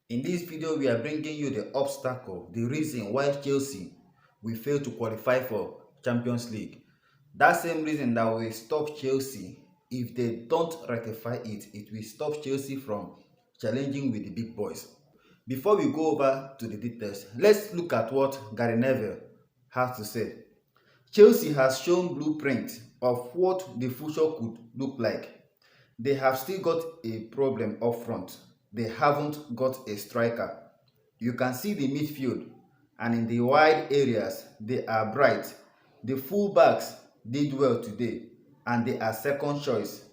In this video, we are bringing you the obstacle, the reason why Chelsea will fail to qualify for Champions League. That same reason that will stop Chelsea, if they don't rectify it, it will stop Chelsea from challenging with the big boys. Before we go over to the details, let's look at what Gary Neville has to say. Chelsea has shown blueprint of what the future could look like. They have still got a problem up front. They haven't got a striker. You can see the midfield, and in the wide areas they are bright. The fullbacks did well today, and they are second choice,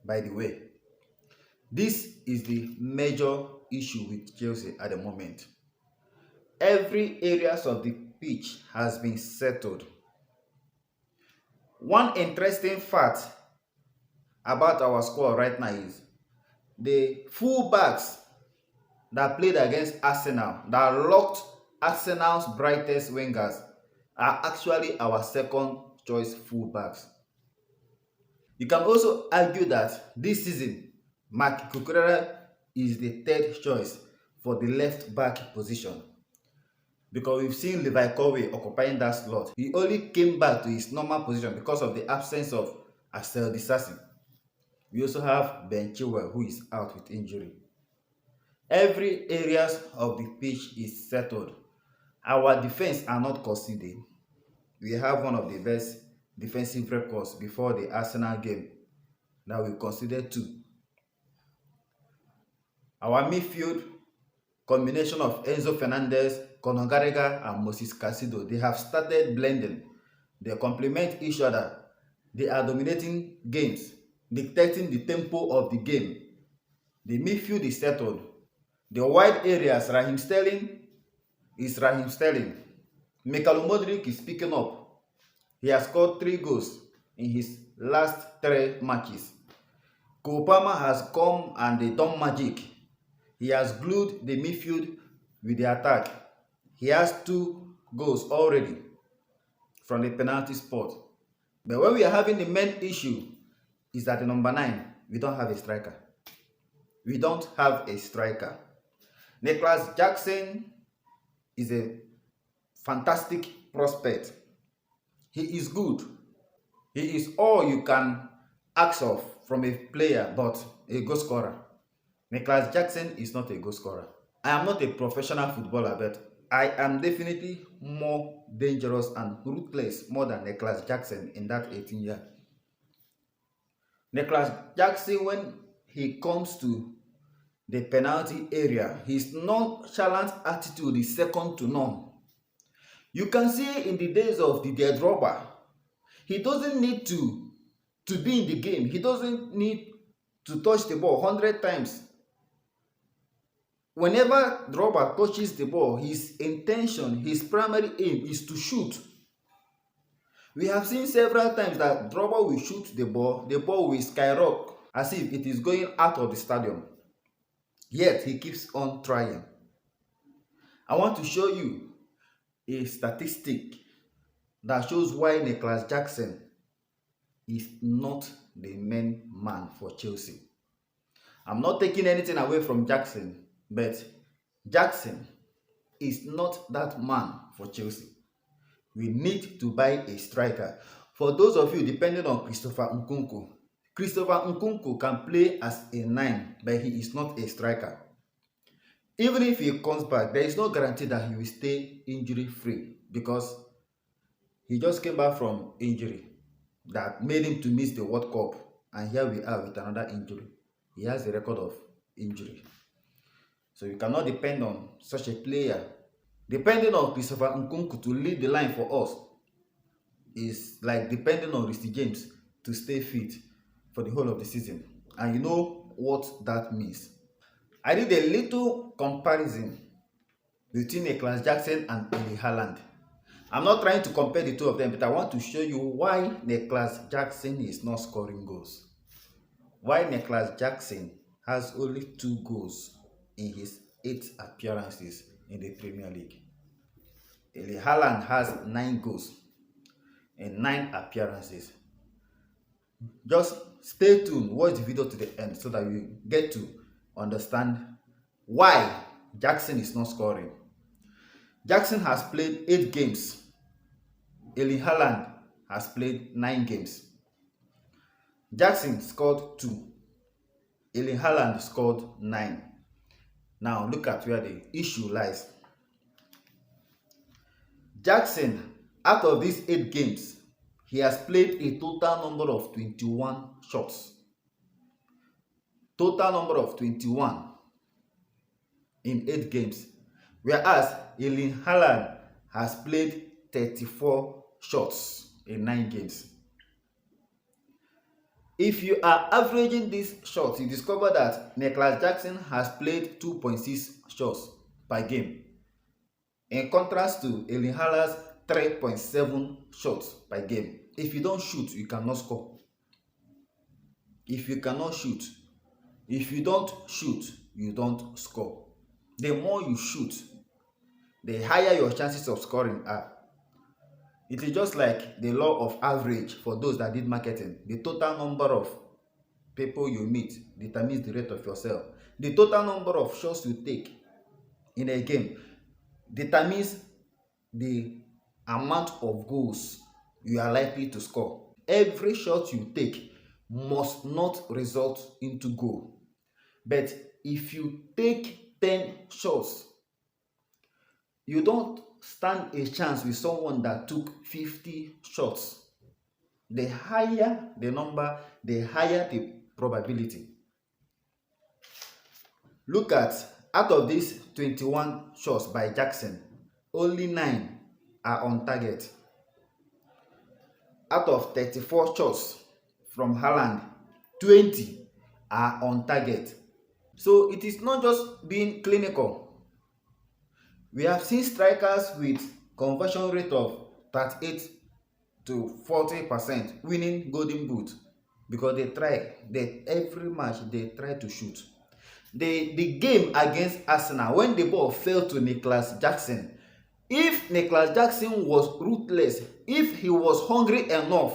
by the way. This is the major issue with Chelsea at the moment. Every areas of the pitch has been settled. One interesting fact about our squad right now is the fullbacks that played against Arsenal, that locked Arsenal's brightest wingers, are actually our second choice fullbacks. You can also argue that this season, Mark Cucurella is the third choice for the left back position, because we've seen Levi Colwill occupying that slot. He only came back to his normal position because of the absence of Axel Disasi. We also have Ben Chilwell, who is out with injury. Every areas of the pitch is settled. Our defense are not conceding. We have one of the best defensive records before the Arsenal game that we conceded two. Our midfield combination of Enzo Fernandez, Conor Gallagher, and Moses Caicedo, they have started blending. They complement each other. They are dominating games, dictating the tempo of the game. The midfield is settled. The wide areas, Raheem Sterling is Raheem Sterling. Mikhail Modric is picking up. He has scored 3 goals in his last 3 matches. Cole Palmer has come and done magic. He has glued the midfield with the attack. He has 2 goals already from the penalty spot. But when we are having the main issue is that the number 9, we don't have a striker. We don't have a striker. Nicholas Jackson is a fantastic prospect. He is good. He is all you can ask of from a player, but a goal scorer. Nicholas Jackson is not a goal scorer. I am not a professional footballer, but I am definitely more dangerous and ruthless more than Nicholas Jackson in that 18-year. Nicholas Jackson, when he comes to the penalty area, his nonchalant attitude is second to none. You can see in the days of Didier Drogba, he doesn't need to be in the game. He doesn't need to touch the ball 100 times. Whenever Drogba touches the ball, his intention, his primary aim is to shoot. We have seen several times that Drogba will shoot the ball will skyrocket as if it is going out of the stadium. Yet he keeps on trying. I want to show you a statistic that shows why Nicholas Jackson is not the main man for Chelsea. I'm not taking anything away from Jackson, but Jackson is not that man for Chelsea. We need to buy a striker. For those of you depending on Christopher Nkunku, Christopher Nkunku can play as a 9, but he is not a striker. Even if he comes back, there is no guarantee that he will stay injury-free, because he just came back from injury that made him to miss the World Cup, and here we are with another injury. He has a record of injury. So you cannot depend on such a player. Depending on Christopher Nkunku to lead the line for us is like depending on Reece James to stay fit for the whole of the season. And you know what that means. I did a little comparison between Nicholas Jackson and Erling Haaland. I'm not trying to compare the two of them, but I want to show you why Nicholas Jackson is not scoring goals. Why Nicholas Jackson has only 2 goals in his 8 appearances in the Premier League. Erling Haaland has 9 goals in 9 appearances. Just stay tuned, watch the video to the end so that you get to understand why Jackson is not scoring. Jackson has played 8 games. Erling Haaland has played 9 games. Jackson scored 2. Erling Haaland scored 9. Now look at where the issue lies. Jackson, out of these 8 games, he has played a total number of 21 shots. Total number of 21 in 8 games. Whereas Erling Haaland has played 34 shots in 9 games. If you are averaging these shots, you discover that Nicholas Jackson has played 2.6 shots per game. In contrast to Erling Haaland's 3.7 shots per game. If you don't shoot, you cannot score. If you cannot shoot, if you don't shoot, you don't score. The more you shoot, the higher your chances of scoring are. It is just like the law of average for those that did marketing. The total number of people you meet determines the rate of your sale. The total number of shots you take in a game determines the amount of goals you are likely to score. Every shot you take must not result into goal. But if you take 10 shots, you don't stand a chance with someone that took 50 shots. The higher the number, the higher the probability. Look at, out of these 21 shots by Jackson, only 9 are on target. Out of 34 shots from Haaland, 20 are on target. So it is not just being clinical. We have seen strikers with conversion rate of 38 to 40% winning Golden Boot because every match they try to shoot. The game against Arsenal, when the ball fell to Nicholas Jackson, if Nicholas Jackson was ruthless, if he was hungry enough,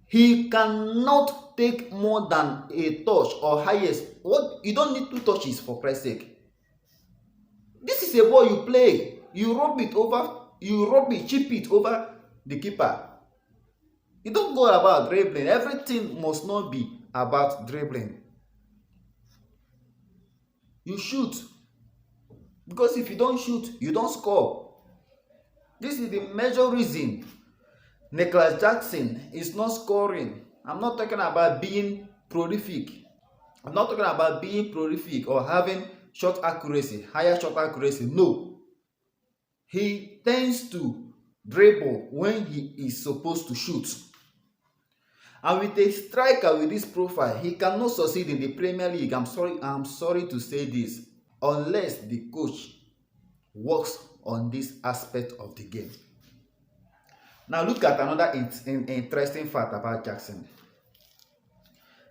he cannot take more than a touch or highest. You don't need 2 touches for Christ's sake. This is a ball you play. You rub it, chip it over the keeper. You don't go about dribbling. Everything must not be about dribbling. You shoot. Because if you don't shoot, you don't score. This is the major reason Nicholas Jackson is not scoring. I'm not talking about being prolific. I'm not talking about being prolific or having shot accuracy, higher shot accuracy. No. He tends to dribble when he is supposed to shoot. And with a striker with this profile, he cannot succeed in the Premier League. I'm sorry to say this, unless the coach works on this aspect of the game. Now look at another interesting fact about Jackson.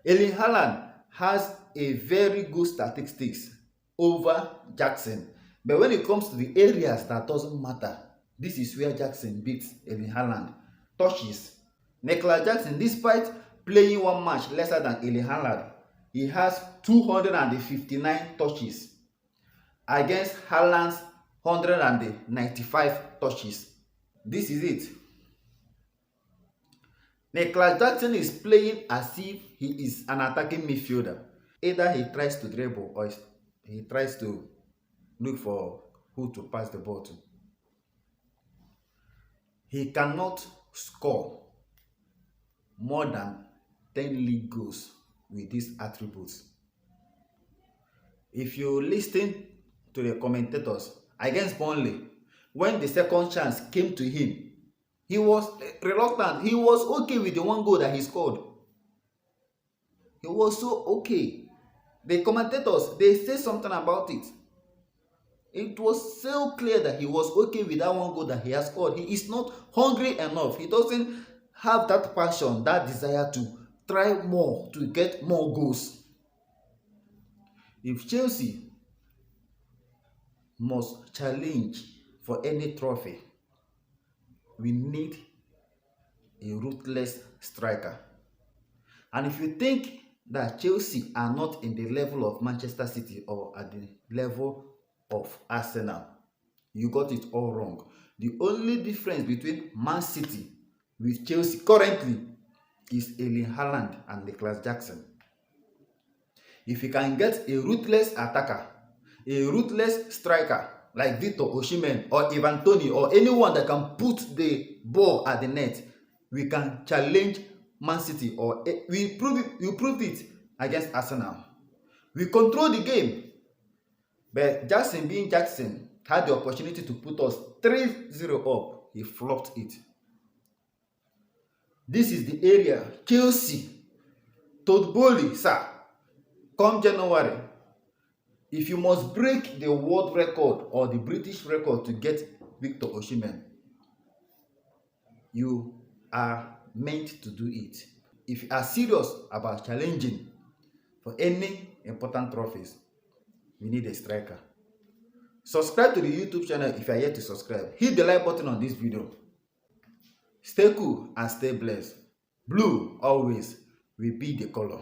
Erling Haaland has a very good statistics over Jackson. But when it comes to the areas that doesn't matter, this is where Jackson beats Erling Haaland. Touches. Nicholas Jackson, despite playing 1 match lesser than Erling Haaland, he has 259 touches against Haaland's 195 touches. This is it. Nicholas Jackson is playing as if he is an attacking midfielder. Either he tries to dribble or he tries to look for who to pass the ball to. He cannot score more than 10 league goals with these attributes. If you listen to the commentators against Burnley, when the second chance came to him, he was reluctant. He was okay with the 1 goal that he scored. He was so okay. The commentators, they say something about it. It was so clear that he was okay with that 1 goal that he has scored. He is not hungry enough. He doesn't have that passion, that desire to try more, to get more goals. If Chelsea must challenge for any trophy, we need a ruthless striker. And if you think that Chelsea are not in the level of Manchester City or at the level of Arsenal. You got it all wrong. The only difference between Man City with Chelsea currently is Erling Haaland and Nicholas Jackson. If you can get a ruthless attacker, a ruthless striker like Victor Osimhen or Ivan Toney or anyone that can put the ball at the net, we can challenge Man City, or we proved it against Arsenal. We control the game, but Jackson being Jackson had the opportunity to put us 3-0 up. He flopped it. This is the area Chelsea, Todd Boehly, sir, come January, if you must break the world record or the British record to get Victor Osimhen, you are meant to do it. If you are serious about challenging for any important trophies, we need a striker. Subscribe to the YouTube channel if you are yet to subscribe. Hit the like button on this video. Stay cool and stay blessed. Blue always will be the color.